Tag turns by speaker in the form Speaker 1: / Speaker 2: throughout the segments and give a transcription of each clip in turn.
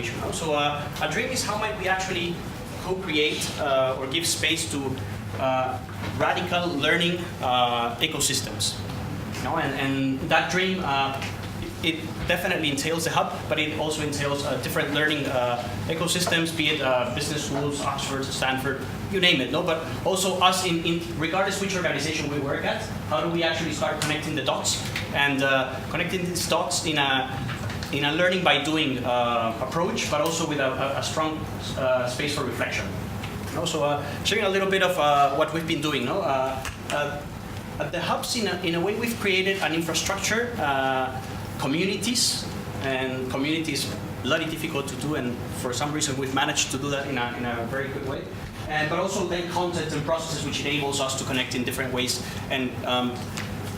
Speaker 1: situation. So a dream is how might we actually co-create or give space to radical learning ecosystems. And that dream, it definitely entails the hub, but it also entails different learning ecosystems, be it business schools, Oxford, Stanford, you name it. But also us, regardless which organization we work at, how do we actually start connecting the dots and connecting these dots in a learning by doing approach, but also with a strong space for reflection. So sharing a little bit of what we've been doing. At the hubs, in a way, we've created an infrastructure, communities, and communities bloody difficult to do, and for some reason we've managed to do that in a very good way. But also then content and processes which enables us to connect in different ways and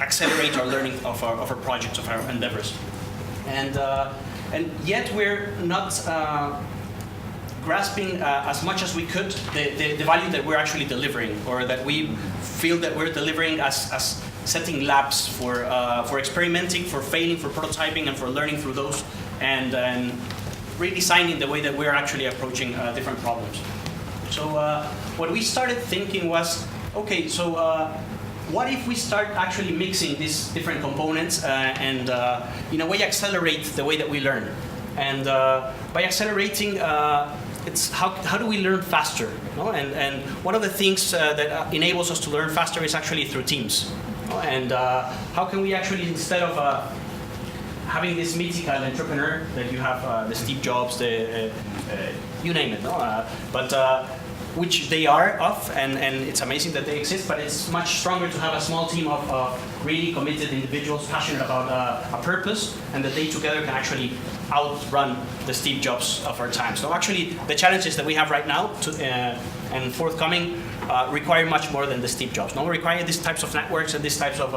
Speaker 1: accelerate our learning of our projects, of our endeavors. And yet we're not grasping as much as we could the value that we're actually delivering, or that we feel that we're delivering as setting labs for experimenting, for failing, for prototyping, and for learning through those, and redesigning the way that we're actually approaching different problems. So what we started thinking was, okay, so what if we start actually mixing these different components and in a way accelerate the way that we learn? And by accelerating, it's how do we learn faster? And one of the things that enables us to learn faster is actually through teams. And how can we actually, instead of having this mythical entrepreneur that you have, the Steve Jobs, you name it, but which they are of, and it's amazing that they exist, but it's much stronger to have a small team of really committed individuals passionate about a purpose, and that they together can actually outrun the Steve Jobs of our time. So actually, the challenges that we have right now and forthcoming require much more than the Steve Jobs. No, require these types of networks and these types of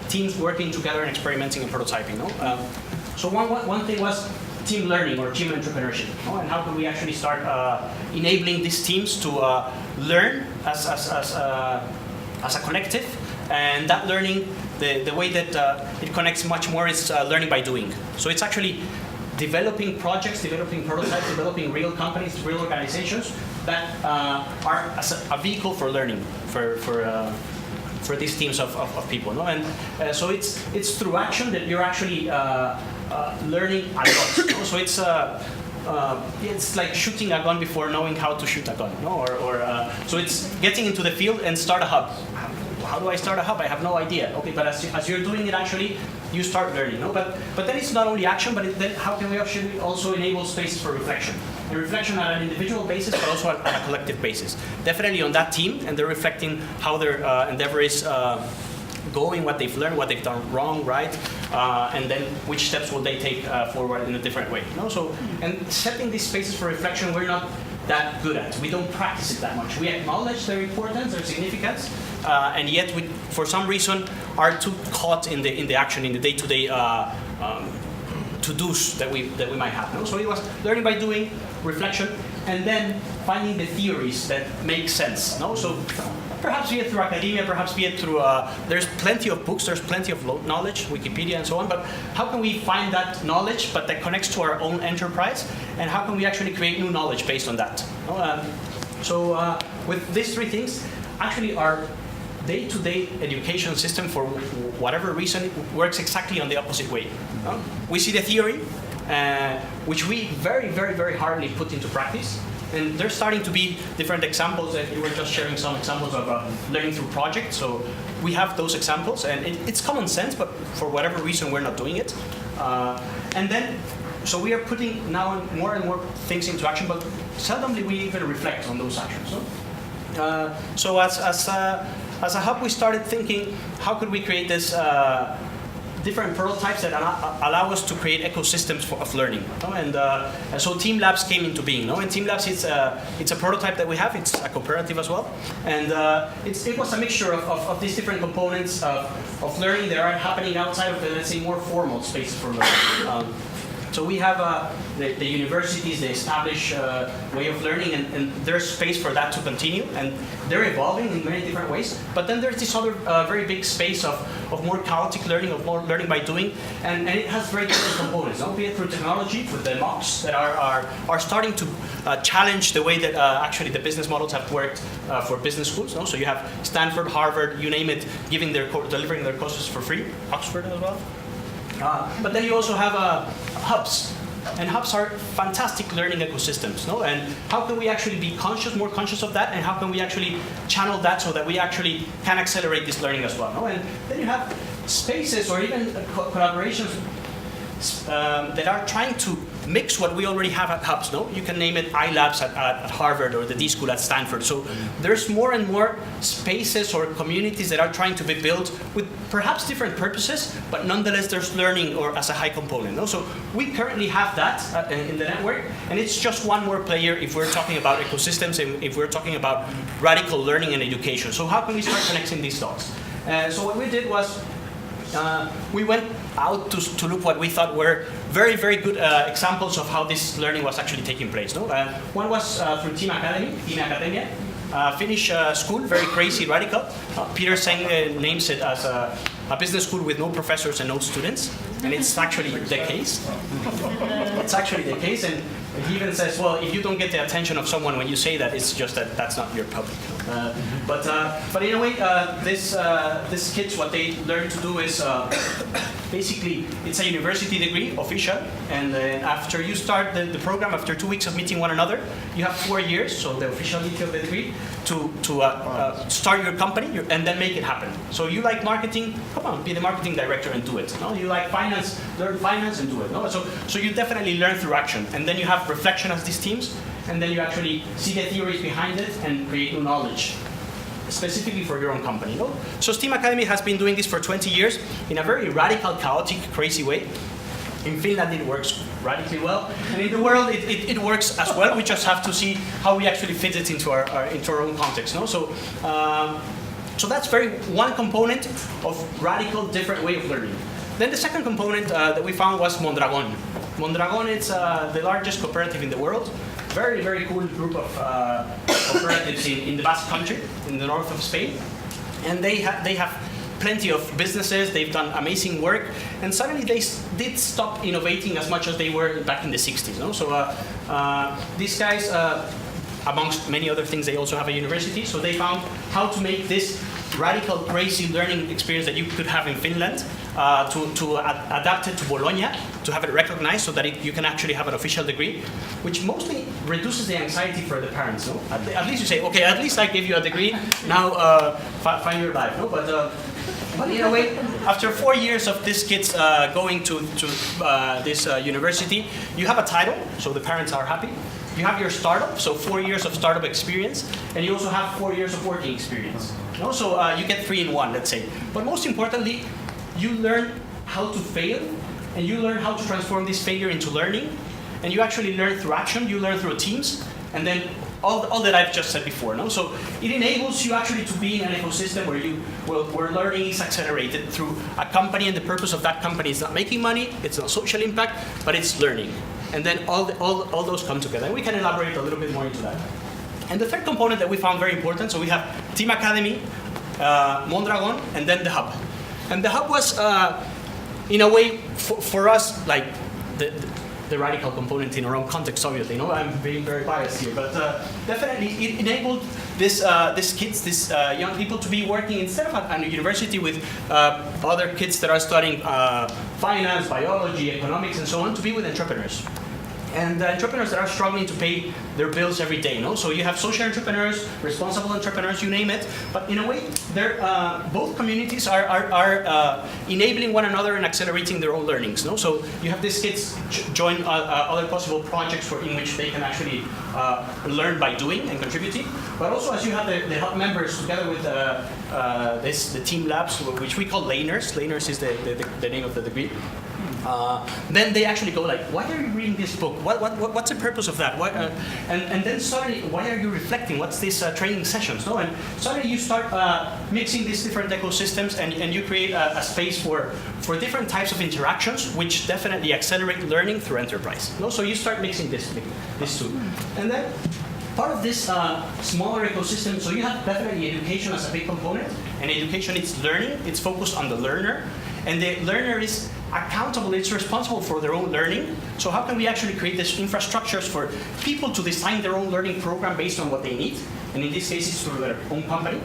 Speaker 1: teams working together and experimenting and prototyping. So one thing was team learning or team entrepreneurship, and how can we actually start enabling these teams to learn as a collective, and that learning, the way that it connects much more is learning by doing. So it's actually developing projects, developing prototypes, developing real companies, real organizations that are as a vehicle for learning for these teams of people. And so it's through action that you're actually learning a lot. So it's like shooting a gun before knowing how to shoot a gun. So it's getting into the field and start a hub. How do I start a hub? I have no idea. Okay, but as you're doing it, actually, you start learning. But then it's not only action, but then how can we actually also enable spaces for reflection? And reflection on an individual basis, but also on a collective basis. Definitely on that team, and they're reflecting how their endeavor is going, what they've learned, what they've done wrong, right, and then which steps will they take forward in a different way. So, and setting these spaces for reflection, we're not that good at. We don't practice it that much. We acknowledge their importance, their significance, and yet we, for some reason, are too caught in the action, in the day-to-day to-dos that we might have. So it was learning by doing, reflection, and then finding the theories that make sense. So perhaps be it through academia, perhaps be it through, there's plenty of books, there's plenty of knowledge, Wikipedia and so on, but how can we find that knowledge, but that connects to our own enterprise, and how can we actually create new knowledge based on that? So with these three things, actually our day-to-day education system, for whatever reason, works exactly on the opposite way. We see the theory, which we very, very, very hardly put into practice. And there's starting to be different examples, and you were just sharing some examples of learning through projects. So we have those examples, and it's common sense, but for whatever reason, we're not doing it. And then, so we are putting now more and more things into action, but seldomly we even reflect on those actions. So as a hub, we started thinking, how could we create this different prototypes that allow us to create ecosystems of learning. And so Team Labs came into being. And Team Labs, it's a prototype that we have. It's a cooperative as well. And it was a mixture of these different components of learning that are happening outside of the, let's say, more formal spaces for learning. So we have the universities, the established way of learning, and there's space for that to continue, and they're evolving in many different ways. But then there's this other very big space of more chaotic learning, of more learning by doing, and it has very different components. Be it through technology, with the MOOCs that are starting to challenge the way that actually the business models have worked for business schools. So you have Stanford, Harvard, you name it, delivering their courses for free. Oxford as well. But then you also have hubs. And hubs are fantastic learning ecosystems, no? And how can we actually be more conscious of that, and how can we actually channel that so that we actually can accelerate this learning as well, no? And then you have spaces or even collaborations that are trying to mix what we already have at hubs, no? You can name it iLabs at Harvard or the D School at Stanford. So there's more and more spaces or communities that are trying to be built with perhaps different purposes, but nonetheless there's learning or as a high component, no? So we currently have that in the network, and it's just one more player if we're talking about ecosystems and if we're talking about radical learning and education. So how can we start connecting these dots? So what we did was we went out to look what we thought were very, very good examples of how this learning was actually taking place. No? One was through Team Academia, Finnish school, very crazy, radical. Peter Seng names it as a business school with no professors and no students, and it's actually the case. It's actually the case, and he even says, well, if you don't get the attention of someone when you say that, it's just that that's not your public. But in a way, these kids, what they learn to do is basically, it's a university degree, official, and after you start the program, after 2 weeks of meeting one another, you have 4 years, so the officiality of the degree, to start your company and then make it happen. So you like marketing, come on, be the marketing director and do it. No? You like finance, learn finance and do it. No? So you definitely learn through action, and then you have reflection as these teams, and then you actually see the theories behind it and create new knowledge, specifically for your own company. No? So STEAM Academy has been doing this for 20 years in a very radical, chaotic, crazy way. In Finland, it works radically well, and in the world, it works as well. We just have to see how we actually fit it into our own context. No? So that's one component of radical, different way of learning. Then the second component that we found was Mondragon. Mondragon is the largest cooperative in the world. Very, very cool group of cooperatives in the Basque Country, in the north of Spain. And they have plenty of businesses, they've done amazing work, and suddenly they did stop innovating as much as they were back in the 60s. No? So these guys, amongst many other things, they also have a university, so they found how to make this radical, crazy learning experience that you could have in Finland, to adapt it to Bologna, to have it recognized so that you can actually have an official degree, which mostly reduces the anxiety for the parents. No? At least you say, okay, at least I gave you a degree, now find your life. No? But in a way, after 4 years of these kids going to this university, you have a title, so the parents are happy. You have your startup, so 4 years of startup experience, and you also have 4 years of working experience. No? So you get 3 in 1, let's say. But most importantly, you learn how to fail, and you learn how to transform this failure into learning, and you actually learn through action, you learn through teams, and then all that I've just said before. No? So it enables you actually to be in an ecosystem where learning is accelerated through a company, and the purpose of that company is not making money, it's not social impact, but it's learning. And then all those come together. And we can elaborate a little bit more into that. And the third component that we found very important, so we have Team Academy, Mondragon, and then the hub. And the hub was, in a way, for us, like the radical component in our own context, obviously. No, I'm being very biased here, but definitely it enabled these kids, these young people, to be working instead of at a university with other kids that are studying finance, biology, economics, and so on, to be with entrepreneurs. And entrepreneurs that are struggling to pay their bills every day. No? So you have social entrepreneurs, responsible entrepreneurs, you name it. But in a way, both communities are enabling one another and accelerating their own learnings. No? So you have these kids join other possible projects in which they can actually learn by doing and contributing. But also, as you have the hub members together with the team labs, which we call laners. Laners is the name of the degree. then they actually go like, why are you reading this book? What's the purpose of that? And then suddenly, why are you reflecting? What's this training sessions? No? And suddenly you start mixing these different ecosystems, and you create a space for different types of interactions, which definitely accelerate learning through enterprise. No? So you start mixing these two. And then part of this smaller ecosystem, so you have definitely education as a big component, and education is learning, it's focused on the learner, and the learner is accountable, it's responsible for their own learning. So how can we actually create these infrastructures for people to design their own learning program based on what they need, and in this case it's through their own company.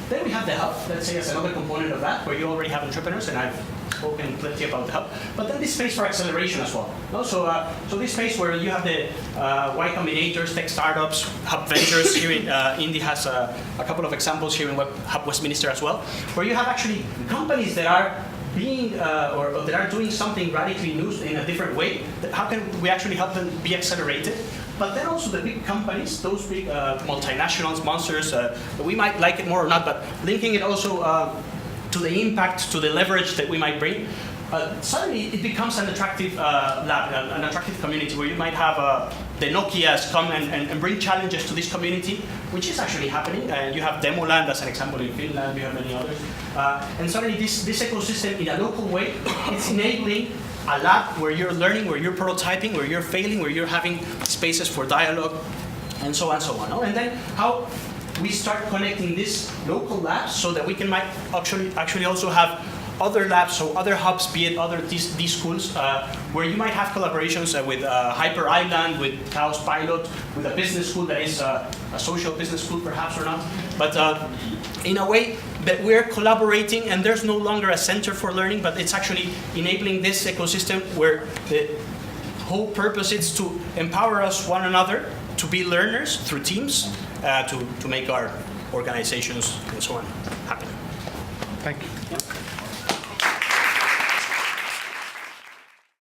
Speaker 1: Then we have the hub, let's say as another component of that, where you already have entrepreneurs, and I've spoken plenty about the hub, but then this space for acceleration as well. No? So this space where you have the Y Combinators, tech startups, Hub Ventures. Here in Indy has a couple of examples here in Hub Westminster as well, where you have actually companies that are being or that are doing something radically new in a different way. How can we actually help them be accelerated? But then also the big companies, those big multinationals, monsters, we might like it more or not, but linking it also to the impact, to the leverage that we might bring, suddenly it becomes an attractive lab, an attractive community where you might have the Nokias come and bring challenges to this community, which is actually happening. And you have Demoland as an example in Finland, you have many others. And suddenly this ecosystem in a local way, it's enabling a lab where you're learning, where you're prototyping, where you're failing, where you're having spaces for dialogue, and so on and so on. No? And then how we start connecting these local labs so that we can might actually also have other labs, so other hubs, be it other these schools, where you might have collaborations with Hyper Island, with Chaos Pilot, with a business school that is a social business school perhaps or not. But in a way that we're collaborating, and there's no longer a center for learning, but it's actually enabling this ecosystem where the whole purpose is to empower us one another to be learners through teams, to make our organizations and so on happen.
Speaker 2: Thank you.